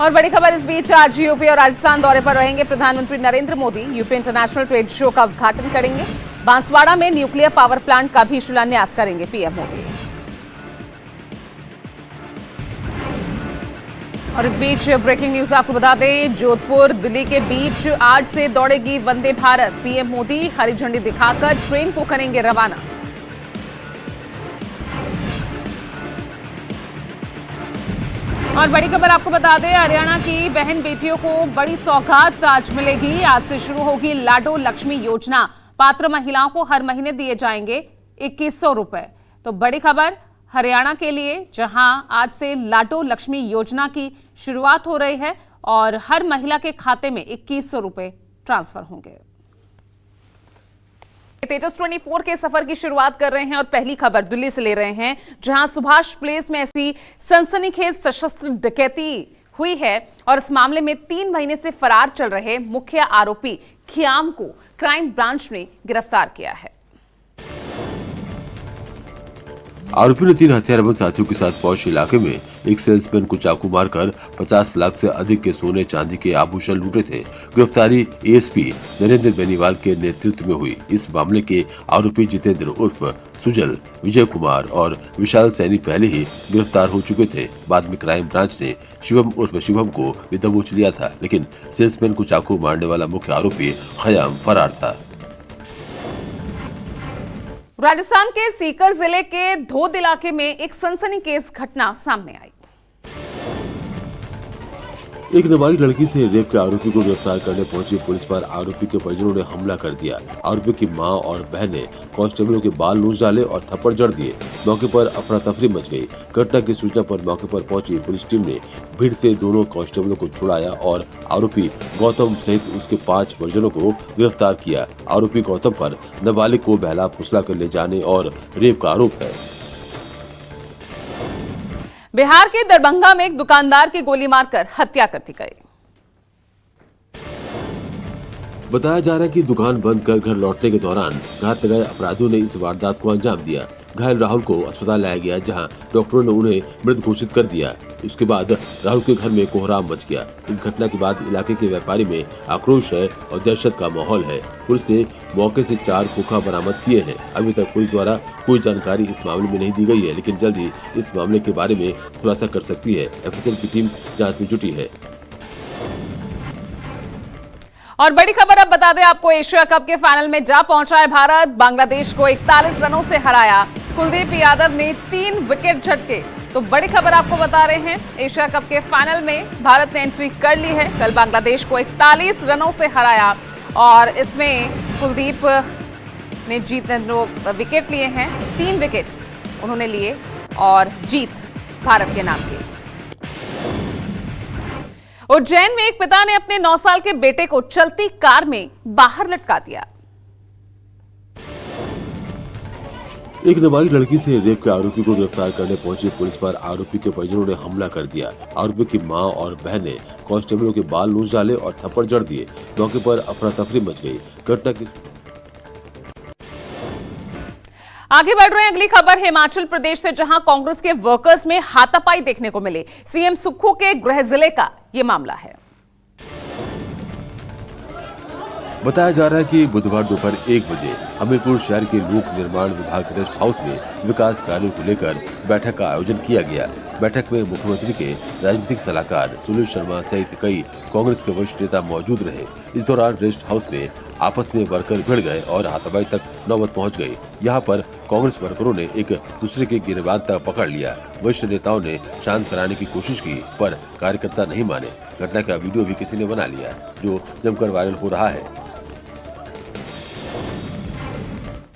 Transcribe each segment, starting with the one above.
और बड़ी खबर इस बीच आज यूपी और राजस्थान दौरे पर रहेंगे प्रधानमंत्री Narendra Modi. UP international trade show का उद्घाटन करेंगे। बांसवाड़ा में न्यूक्लियर पावर प्लांट का भी शिलान्यास करेंगे पीएम मोदी। और इस बीच ब्रेकिंग न्यूज आपको बता दें, जोधपुर दिल्ली के बीच आज से दौड़ेगी वंदे भारत। पीएम मोदी हरी झंडी दिखाकर ट्रेन को करेंगे रवाना। और बड़ी खबर आपको बता दें, हरियाणा की बहन बेटियों को बड़ी सौगात आज मिलेगी। आज से शुरू होगी लाडो लक्ष्मी योजना। पात्र महिलाओं को हर महीने दिए जाएंगे 2100 रुपए। तो बड़ी खबर हरियाणा के लिए, जहां आज से लाडो लक्ष्मी योजना की शुरुआत हो रही है और हर महिला के खाते में 2100 रुपए ट्रांसफर होंगे। तेजस 24 के सफर की शुरुआत कर रहे हैं और पहली खबर दिल्ली से ले रहे हैं, जहां सुभाष प्लेस में ऐसी सनसनीखेज सशस्त्र डकैती हुई है और इस मामले में 3 महीने से फरार चल रहे मुख्य आरोपी खियाम को क्राइम ब्रांच ने गिरफ्तार किया है। आरोपी ने 3 हथियारबंद साथियों के साथ पौष इलाके में एक सेल्समैन को चाकू मारकर 50 लाख से अधिक के सोने चांदी के आभूषण लूटे थे। गिरफ्तारी एएसपी नरेंद्र बेनीवाल के नेतृत्व में हुई। इस मामले के आरोपी जितेंद्र उर्फ सुजल, विजय कुमार और विशाल सैनी पहले ही गिरफ्तार हो चुके थे। बाद में क्राइम ब्रांच ने शिवम उर्फ शिवम को भी दबोच लिया था, लेकिन सेल्समैन को चाकू मारने वाला मुख्य आरोपी खयाम फरार था। राजस्थान के सीकर जिले के धोद इलाके में एक सनसनीखेज घटना सामने आई। एक नाबालिग लड़की से रेप के आरोपी को गिरफ्तार करने पहुंची पुलिस पर आरोपी के परिजनों ने हमला कर दिया। आरोपी की मां और बहन ने कांस्टेबलों के बाल नोच डाले और थप्पड़ जड़ दिए। मौके पर अफरा तफरी मच गई। घटना की सूचना पर मौके पर पहुंची पुलिस टीम ने भीड़ से दोनों कांस्टेबलों को छुड़ाया और आरोपी गौतम सहित उसके 5 परिजनों को गिरफ्तार किया। आरोपी गौतम पर नाबालिग को बहला फुसला कर ले जाने और रेप का आरोप है। बिहार के दरभंगा में एक दुकानदार की गोली मारकर हत्या कर दी गई। बताया जा रहा है कि दुकान बंद कर घर लौटने के दौरान घात लगाए अपराधियों ने इस वारदात को अंजाम दिया। घायल राहुल को अस्पताल लाया गया, जहां डॉक्टरों ने उन्हें मृत घोषित कर दिया। उसके बाद राहुल के घर में कोहराम मच गया। इस घटना के बाद इलाके के व्यापारी में आक्रोश है और दहशत का माहौल है। पुलिस ने मौके से 4 खोखा बरामद किए हैं। अभी तक पुलिस द्वारा कोई जानकारी इस मामले में नहीं दी गई है, लेकिन जल्द ही इस मामले के बारे में खुलासा कर सकती है। एफएसएल की टीम जांच में जुटी है। और बड़ी खबर अब बता दें आपको, एशिया कप के फाइनल में जा पहुंचा है भारत। बांग्लादेश को 41 रनों से हराया। कुलदीप यादव ने 3 विकेट झटके। तो बड़ी खबर आपको बता रहे हैं, एशिया कप के फाइनल में भारत ने एंट्री कर ली है। कल बांग्लादेश को 41 रनों से हराया और इसमें कुलदीप ने विकेट लिए हैं। 3 विकेट उन्होंने लिए और जीत भारत के नाम की। उज्जैन में एक पिता ने अपने 9 साल के बेटे को चलती कार में बाहर लटका दिया। एक नाबालिग लड़की से रेप के आरोपी को गिरफ्तार करने पहुंची पुलिस पर आरोपी के परिजनों ने हमला कर दिया। आरोपी की मां और बहन ने कांस्टेबलों के बाल नोच डाले और थप्पड़ जड़ दिए। मौके पर अफरा तफरी मच गई। घटना की आगे बढ़ रहे हैं, अगली खबर हिमाचल प्रदेश से, जहां कांग्रेस के वर्कर्स में हाथापाई देखने को मिले। सीएम सुक्खू के गृह जिले का यह मामला है। बताया जा रहा है कि बुधवार दोपहर 1 बजे हमीरपुर शहर के लोक निर्माण विभाग के रेस्ट हाउस में विकास कार्यों को लेकर बैठक का आयोजन किया गया। बैठक में मुख्यमंत्री के राजनीतिक सलाहकार सुनील शर्मा सहित कई कांग्रेस के वरिष्ठ नेता मौजूद रहे। इस दौरान रेस्ट हाउस में आपस में वर्कर भिड़ गए और हाथापाई तक नौबत पहुंच गई। यहां पर कांग्रेस वर्करों ने एक दूसरे के गिरबान तक पकड़ लिया। वरिष्ठ नेताओं ने शांत कराने की कोशिश की, पर कार्यकर्ता नहीं माने। घटना का वीडियो भी किसी ने बना लिया, जो जमकर वायरल हो रहा है।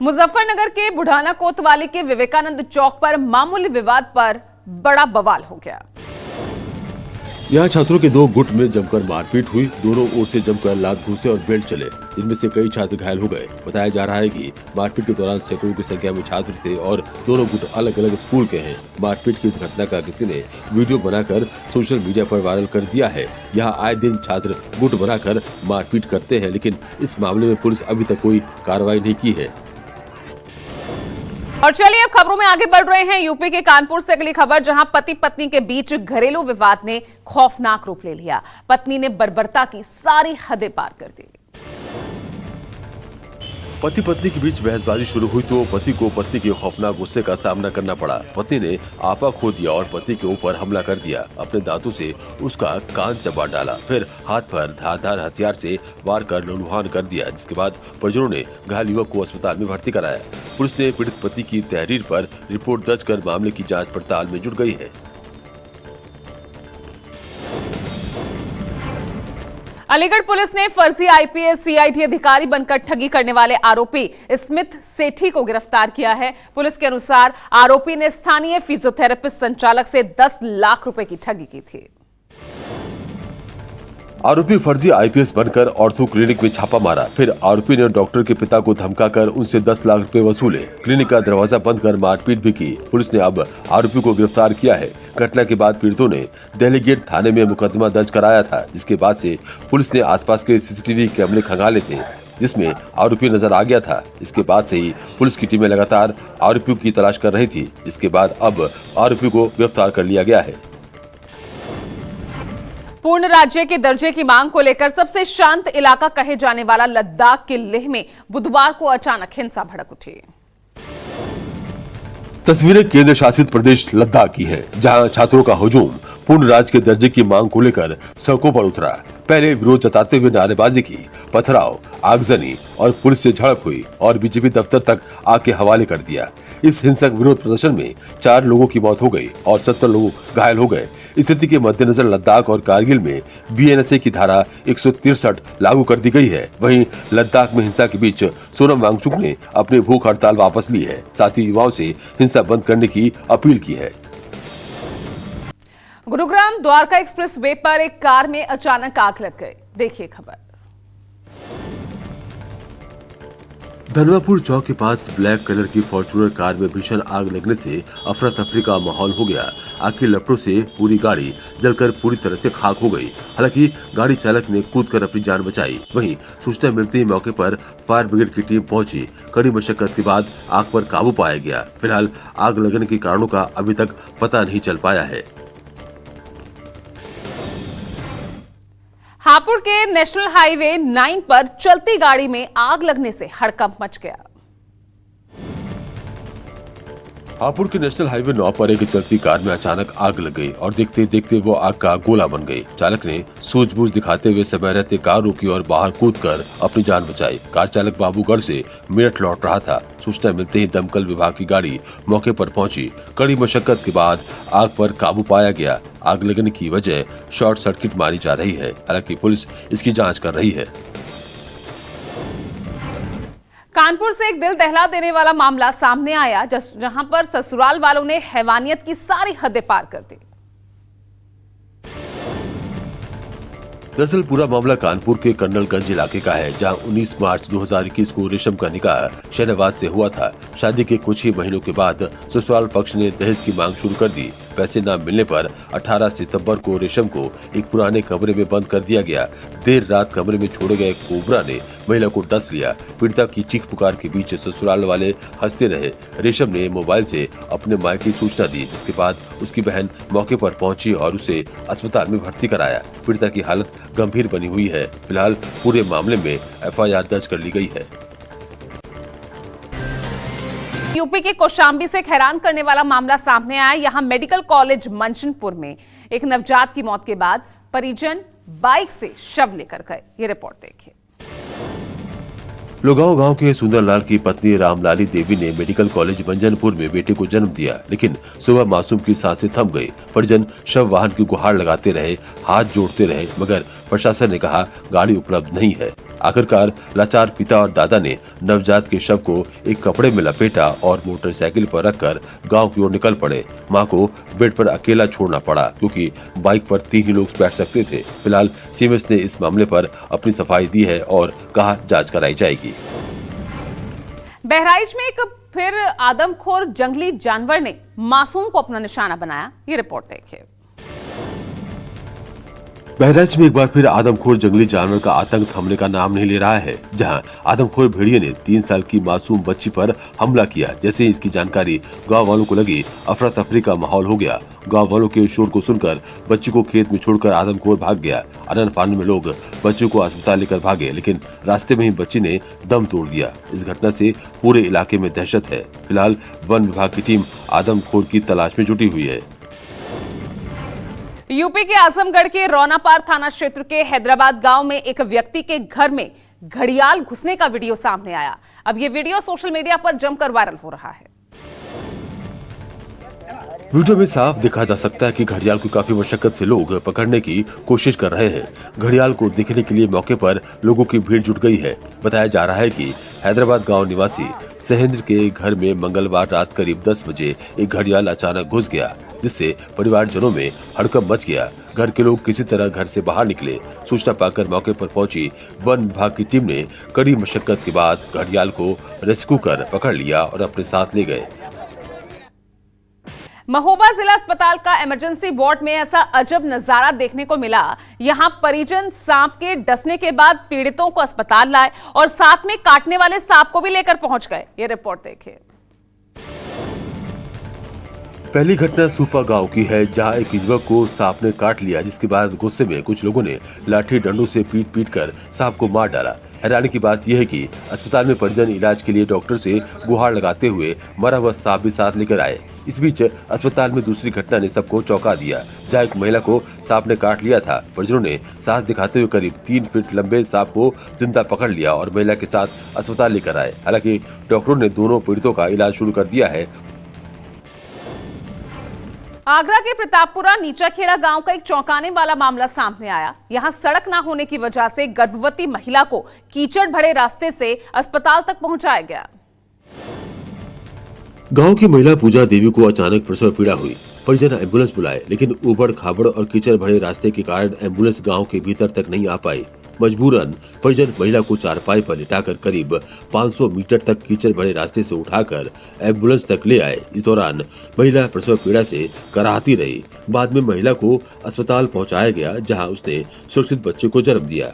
मुजफ्फरनगर के बुढ़ाना कोतवाली के विवेकानंद चौक पर मामूली विवाद पर बड़ा बवाल हो गया। यहाँ छात्रों के 2 गुट में जमकर मारपीट हुई। दोनों ओर से जमकर लात घूंसे और बेल्ट चले, जिनमें से कई छात्र घायल हो गए। बताया जा रहा है कि मारपीट के दौरान सैकड़ों की संख्या में छात्र थे और दोनों गुट अलग अलग स्कूल के हैं। मारपीट की इस घटना का किसी ने वीडियो बनाकर सोशल मीडिया पर वायरल कर दिया है। यहाँ आए दिन छात्र गुट बनाकर मारपीट करते हैं, लेकिन इस मामले में पुलिस अभी तक कोई कार्रवाई नहीं की है। और चलिए अब खबरों में आगे बढ़ रहे हैं। यूपी के कानपुर से अगली खबर, जहां पति पत्नी के बीच घरेलू विवाद ने खौफनाक रूप ले लिया। पत्नी ने बर्बरता की सारी हदें पार कर दी। पति पत्नी के बीच बहसबाजी शुरू हुई तो पति को पत्नी के खौफनाक गुस्से का सामना करना पड़ा। पत्नी ने आपा खो दिया और पति के ऊपर हमला कर दिया। अपने दांतों से उसका कान चबा डाला, फिर हाथ पर धारदार हथियार से वार कर लहूलुहान कर दिया, जिसके बाद परिजनों ने घायल युवक को अस्पताल में भर्ती कराया। पुलिस ने पीड़ित पति की तहरीर पर रिपोर्ट दर्ज कर मामले की जाँच पड़ताल में जुट गई है। अलीगढ़ पुलिस ने फर्जी आईपीएस सीआईडी अधिकारी बनकर ठगी करने वाले आरोपी स्मिथ सेठी को गिरफ्तार किया है। पुलिस के अनुसार आरोपी ने स्थानीय फिजियोथेरेपिस्ट संचालक से 10 लाख रुपए की ठगी की थी। आरोपी फर्जी आईपीएस बनकर ऑर्थो क्लिनिक में छापा मारा, फिर आरोपी ने डॉक्टर के पिता को धमकाकर उनसे 10 लाख रुपए वसूले। क्लिनिक का दरवाजा बंद कर मारपीट भी की। पुलिस ने अब आरोपी को गिरफ्तार किया है। घटना के बाद पीड़ितों ने दिल्ली गेट थाने में मुकदमा दर्ज कराया था, जिसके बाद से पुलिस ने आसपास के सीसीटीवी कैमरे खंगाले थे, जिसमें आरोपी नजर आ गया था। इसके बाद से ही पुलिस की टीमें लगातार आरोपियों की तलाश कर रही थी, जिसके बाद अब आरोपी को गिरफ्तार कर लिया गया है। पूर्ण राज्य के दर्जे की मांग को लेकर सबसे शांत इलाका कहे जाने वाला लद्दाख के लेह में बुधवार को अचानक हिंसा भड़क उठी। तस्वीरें केंद्र शासित प्रदेश लद्दाख की है, जहां छात्रों का हुजूम पूर्ण राज्य के दर्जे की मांग को लेकर सड़कों पर उतरा। पहले विरोध जताते हुए नारेबाजी की, पथराव, आगजनी और पुलिस से झड़प हुई और बीजेपी दफ्तर तक आग के हवाले कर दिया। इस हिंसक विरोध प्रदर्शन में 4 लोगों की मौत हो गई और 70 लोग घायल हो गए। स्थिति के मद्देनजर लद्दाख और कारगिल में बीएनएसए की धारा 163 लागू कर दी गई है। वहीं लद्दाख में हिंसा के बीच सोनम वांगचुक ने अपनी भूख हड़ताल वापस ली है, साथ ही युवाओं से हिंसा बंद करने की अपील की है। गुरुग्राम द्वारका एक्सप्रेस वे पर एक कार में अचानक आग लग गई। देखिए खबर। धनवापुर चौक के पास ब्लैक कलर की फॉर्च्यूनर कार में भीषण आग लगने से अफरा तफरी का माहौल हो गया। आग की लपटों से पूरी गाड़ी जलकर पूरी तरह से खाक हो गई। हालांकि गाड़ी चालक ने कूदकर अपनी जान बचाई। वहीं सूचना मिलते ही मौके पर फायर ब्रिगेड की टीम पहुंची। कड़ी मशक्कत के बाद आग पर काबू पाया गया। फिलहाल आग लगने के कारणों का अभी तक पता नहीं चल पाया है। हापुड़ के नेशनल हाईवे 9 पर चलती गाड़ी में आग लगने से हड़कंप मच गया। हापुड़ के नेशनल हाईवे 9 पर एक चलती कार में अचानक आग लग गई और देखते देखते वो आग का गोला बन गई। चालक ने सूझबूझ दिखाते हुए समय रहते कार रोकी और बाहर कूदकर अपनी जान बचाई। कार चालक बाबूगढ़ से मेरठ लौट रहा था। सूचना मिलते ही दमकल विभाग की गाड़ी मौके पर पहुंची। कड़ी मशक्कत के बाद आग पर काबू पाया गया। आग लगने की वजह शॉर्ट सर्किट मानी जा रही है। हालांकि पुलिस इसकी जाँच कर रही है। कानपुर से एक दिल दहला देने वाला मामला सामने आया, जहां पर ससुराल वालों ने हैवानियत की सारी हदें पार कर दी। दरअसल पूरा मामला कानपुर के कर्नलगंज इलाके का है, जहां 19 मार्च 2021 को रेशम का निकाह शहनवाज से हुआ था। शादी के कुछ ही महीनों के बाद ससुराल पक्ष ने दहेज की मांग शुरू कर दी। पैसे न मिलने पर 18 सितंबर को रेशम को एक पुराने कमरे में बंद कर दिया गया। देर रात कमरे में छोड़े गए कोबरा ने महिला को डस लिया। पीड़िता की चीख पुकार के बीच ससुराल वाले हंसते रहे। रेशम ने मोबाइल से अपने मां की सूचना दी, जिसके बाद उसकी बहन मौके पर पहुंची और उसे अस्पताल में भर्ती कराया। पीड़िता की हालत गंभीर बनी हुई है। फिलहाल पूरे मामले में एफआईआर दर्ज कर ली गई है। यूपी के कौशाम्बी से एक हैरान करने वाला मामला सामने आया। यहां मेडिकल कॉलेज मंचनपुर में एक नवजात की मौत के बाद परिजन बाइक से शव लेकर गए। ये रिपोर्ट देखिए। लोगांव गांव के सुंदरलाल की पत्नी रामलाली देवी ने मेडिकल कॉलेज मंजनपुर में बेटे को जन्म दिया, लेकिन सुबह मासूम की सांसें थम गई। परिजन शव वाहन की गुहार लगाते रहे, हाथ जोड़ते रहे, मगर प्रशासन ने कहा गाड़ी उपलब्ध नहीं है। आखिरकार लाचार पिता और दादा ने नवजात के शव को एक कपड़े में लपेटा और मोटरसाइकिल पर रखकर गांव की ओर निकल पड़े। मां को बेड पर अकेला छोड़ना पड़ा, क्योंकि बाइक पर 3 ही लोग बैठ सकते थे। फिलहाल सीएमएस ने इस मामले पर अपनी सफाई दी है और कहा जांच कराई जाएगी। बहराइच में एक फिर आदमखोर जंगली जानवर ने मासूम को अपना निशाना बनाया। ये रिपोर्ट देखिए। बहराइच में एक बार फिर आदमखोर जंगली जानवर का आतंक थमने का नाम नहीं ले रहा है, जहां आदमखोर भेड़िए ने 3 साल की मासूम बच्ची पर हमला किया। जैसे ही इसकी जानकारी गांव वालों को लगी, अफरा तफरी का माहौल हो गया। गांव वालों के शोर को सुनकर बच्ची को खेत में छोड़कर आदमखोर भाग गया। आनन फानन में लोग बच्ची को अस्पताल लेकर भागे, लेकिन रास्ते में ही बच्ची ने दम तोड़ दिया। इस घटना से पूरे इलाके में दहशत है। फिलहाल वन विभाग की टीम आदमखोर की तलाश में जुटी हुई है। यूपी के आजमगढ़ के रौनापार थाना क्षेत्र के हैदराबाद गांव में एक व्यक्ति के घर में घड़ियाल घुसने का वीडियो सामने आया। अब ये वीडियो सोशल मीडिया पर जमकर वायरल हो रहा है। वीडियो में साफ देखा जा सकता है कि घड़ियाल को काफी मशक्कत से लोग पकड़ने की कोशिश कर रहे हैं। घड़ियाल को देखने के लिए मौके पर लोगों की भीड़ जुट गई है। बताया जा रहा है कि हैदराबाद गांव निवासी सहेंद्र के घर में मंगलवार रात करीब 10 बजे एक घड़ियाल अचानक घुस गया, जिससे परिवारजनों में हड़कंप मच गया। घर के लोग किसी तरह घर से बाहर निकले। सूचना पाकर मौके पर पहुंची वन विभाग की टीम ने कड़ी मशक्कत के बाद घड़ियाल को रेस्क्यू कर पकड़ लिया और अपने साथ ले गए। महोबा जिला अस्पताल का इमरजेंसी वार्ड में ऐसा अजब नजारा देखने को मिला। यहां परिजन सांप के डसने के बाद पीड़ितों को अस्पताल लाए और साथ में काटने वाले सांप को भी लेकर पहुंच गए। ये रिपोर्ट देखिए। पहली घटना सुपा गांव की है, जहां एक युवक को सांप ने काट लिया, जिसके बाद गुस्से में कुछ लोगों ने लाठी डंडों से पीट कर सांप को मार डाला। हैरानी की बात यह है कि अस्पताल में परिजन इलाज के लिए डॉक्टर से गुहार लगाते हुए मरा हुआ सांप भी साथ लेकर आए। इस बीच अस्पताल में दूसरी घटना ने सबको चौंका दिया, जहां एक महिला को सांप ने काट लिया था। परिजनों ने साहस दिखाते हुए करीब 3 फीट लंबे सांप को जिंदा पकड़ लिया और महिला के साथ अस्पताल लेकर आए। हालांकि डॉक्टरों ने दोनों पीड़ितों का इलाज शुरू कर दिया है। आगरा के प्रतापपुरा नीचाखेड़ा गांव का एक चौंकाने वाला मामला सामने आया। यहां सड़क ना होने की वजह से गर्भवती महिला को कीचड़ भरे रास्ते से अस्पताल तक पहुंचाया गया। गांव की महिला पूजा देवी को अचानक प्रसव पीड़ा हुई। परिजन एम्बुलेंस बुलाए, लेकिन उबड़ खाबड़ और कीचड़ भरे रास्ते के कारण एम्बुलेंस गांव के भीतर तक नहीं आ पाई। मजबूरन परिजन महिला को चारपाई पर लिटाकर करीब 500 मीटर तक कीचड़ भरे रास्ते से उठाकर एम्बुलेंस तक ले आए। इस दौरान महिला प्रसव पीड़ा से कराहती रही। बाद में महिला को अस्पताल पहुंचाया गया, जहां उसने सुरक्षित बच्चे को जन्म दिया।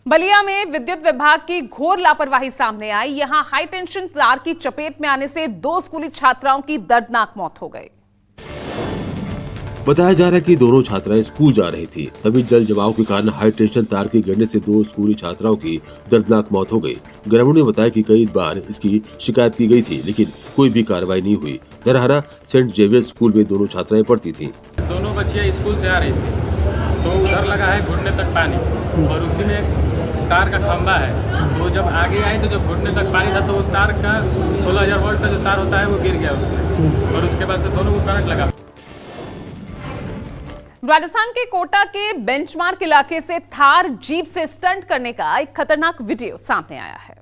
बलिया में विद्युत विभाग की घोर लापरवाही सामने आई। यहां हाई टेंशन तार की चपेट में आने से 2 स्कूली छात्राओं की दर्दनाक मौत हो गई। बताया जा रहा है कि दोनों छात्राएं स्कूल जा रही थी, तभी जल जमाव के कारण हाई टेंशन तार के गिरने से 2 स्कूली छात्राओं की दर्दनाक मौत हो गई। ग्रामीणों ने बताया कि कई बार इसकी शिकायत की गई थी, लेकिन कोई भी कार्रवाई नहीं हुई। दरहरा सेंट जेवियर स्कूल में दोनों छात्राएं पढ़ती थीं। दोनों बच्चियां स्कूल से आ रही थी, तो उधर लगा है घुटने तक पानी, और उसी में तार का खंभा है। तो जब आगे आई तो जब घुटने तक पानी था, तो वो तार का 16,000 वोल्ट का जो तार होता है वो गिर गया उसमें, और उसके बाद से दोनों को करंट लगा। राजस्थान के कोटा के बेंचमार्क इलाके से थार जीप से स्टंट करने का एक खतरनाक वीडियो सामने आया है।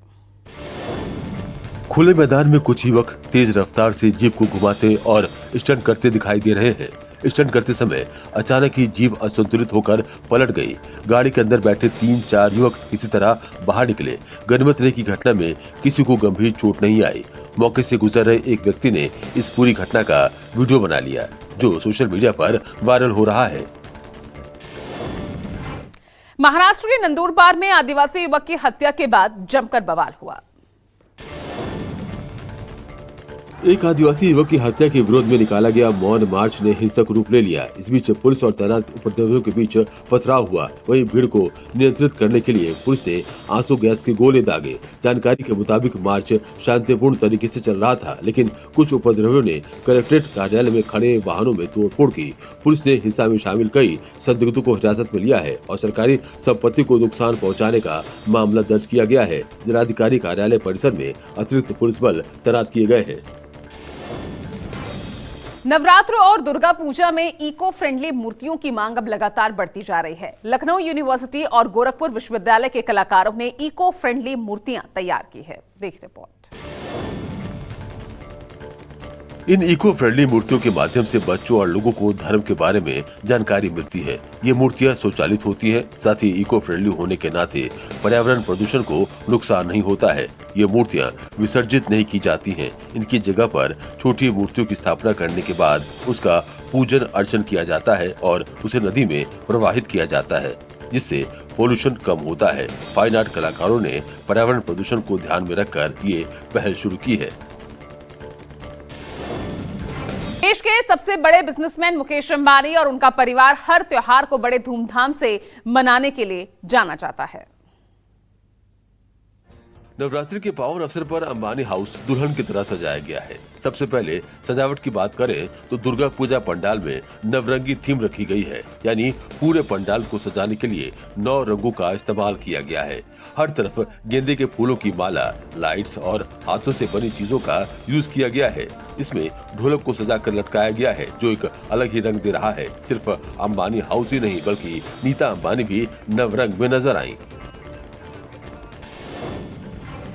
खुले मैदान में कुछ युवक तेज रफ्तार से जीप को घुमाते और स्टंट करते दिखाई दे रहे हैं। स्टंट करते समय अचानक ही जीप असंतुलित होकर पलट गई। गाड़ी के अंदर बैठे 3-4 युवक किसी तरह बाहर निकले। गनीमत रही की घटना में किसी को गंभीर चोट नहीं आई। मौके से गुजर रहे एक व्यक्ति ने इस पूरी घटना का वीडियो बना लिया, जो सोशल मीडिया पर वायरल हो रहा है। महाराष्ट्र के नंदुरबार में आदिवासी युवक की हत्या के बाद जमकर बवाल हुआ। एक आदिवासी युवक की हत्या के विरोध में निकाला गया मौन मार्च ने हिंसक रूप ले लिया। इस बीच पुलिस और तैनात उपद्रवियों के बीच पथराव हुआ। वहीं भीड़ को नियंत्रित करने के लिए पुलिस ने आंसू गैस के गोले दागे। जानकारी के मुताबिक मार्च शांतिपूर्ण तरीके से चल रहा था, लेकिन कुछ उपद्रवियों ने कलेक्ट्रेट कार्यालय में खड़े वाहनों में तोड़फोड़ की। पुलिस ने हिंसा में शामिल कई संदिग्धों को हिरासत में लिया है और सरकारी संपत्ति को नुकसान पहुँचाने का मामला दर्ज किया गया है। जिलाधिकारी कार्यालय परिसर में अतिरिक्त पुलिस बल तैनात किए गए हैं। नवरात्र और दुर्गा पूजा में इको फ्रेंडली मूर्तियों की मांग अब लगातार बढ़ती जा रही है। लखनऊ यूनिवर्सिटी और गोरखपुर विश्वविद्यालय के कलाकारों ने इको फ्रेंडली मूर्तियां तैयार की है। देखिए रिपोर्ट। इन इको फ्रेंडली मूर्तियों के माध्यम से बच्चों और लोगों को धर्म के बारे में जानकारी मिलती है। ये मूर्तियां स्वचालित होती हैं, साथ ही इको फ्रेंडली होने के नाते पर्यावरण प्रदूषण को नुकसान नहीं होता है। ये मूर्तियां विसर्जित नहीं की जाती हैं। इनकी जगह पर छोटी मूर्तियों की स्थापना करने के बाद उसका पूजन अर्चन किया जाता है और उसे नदी में प्रवाहित किया जाता है, जिससे पोल्यूशन कम होता है। फाइन आर्ट कलाकारों ने पर्यावरण प्रदूषण को ध्यान में रखकर ये पहल शुरू की है। देश के सबसे बड़े बिजनेसमैन मुकेश अंबानी और उनका परिवार हर त्योहार को बड़े धूमधाम से मनाने के लिए जाना जाता है। नवरात्रि के पावन अवसर पर अंबानी हाउस दुल्हन की तरह सजाया गया है। सबसे पहले सजावट की बात करें तो दुर्गा पूजा पंडाल में नवरंगी थीम रखी गई है, यानी पूरे पंडाल को सजाने के लिए 9 रंगों का इस्तेमाल किया गया है। हर तरफ गेंदे के फूलों की माला, लाइट्स और हाथों से बनी चीजों का यूज किया गया है। इसमें ढोलक को सजा कर लटकाया गया है, जो एक अलग ही रंग दे रहा है। सिर्फ अंबानी हाउस ही नहीं बल्कि नीता अंबानी भी नवरंग में नजर आई।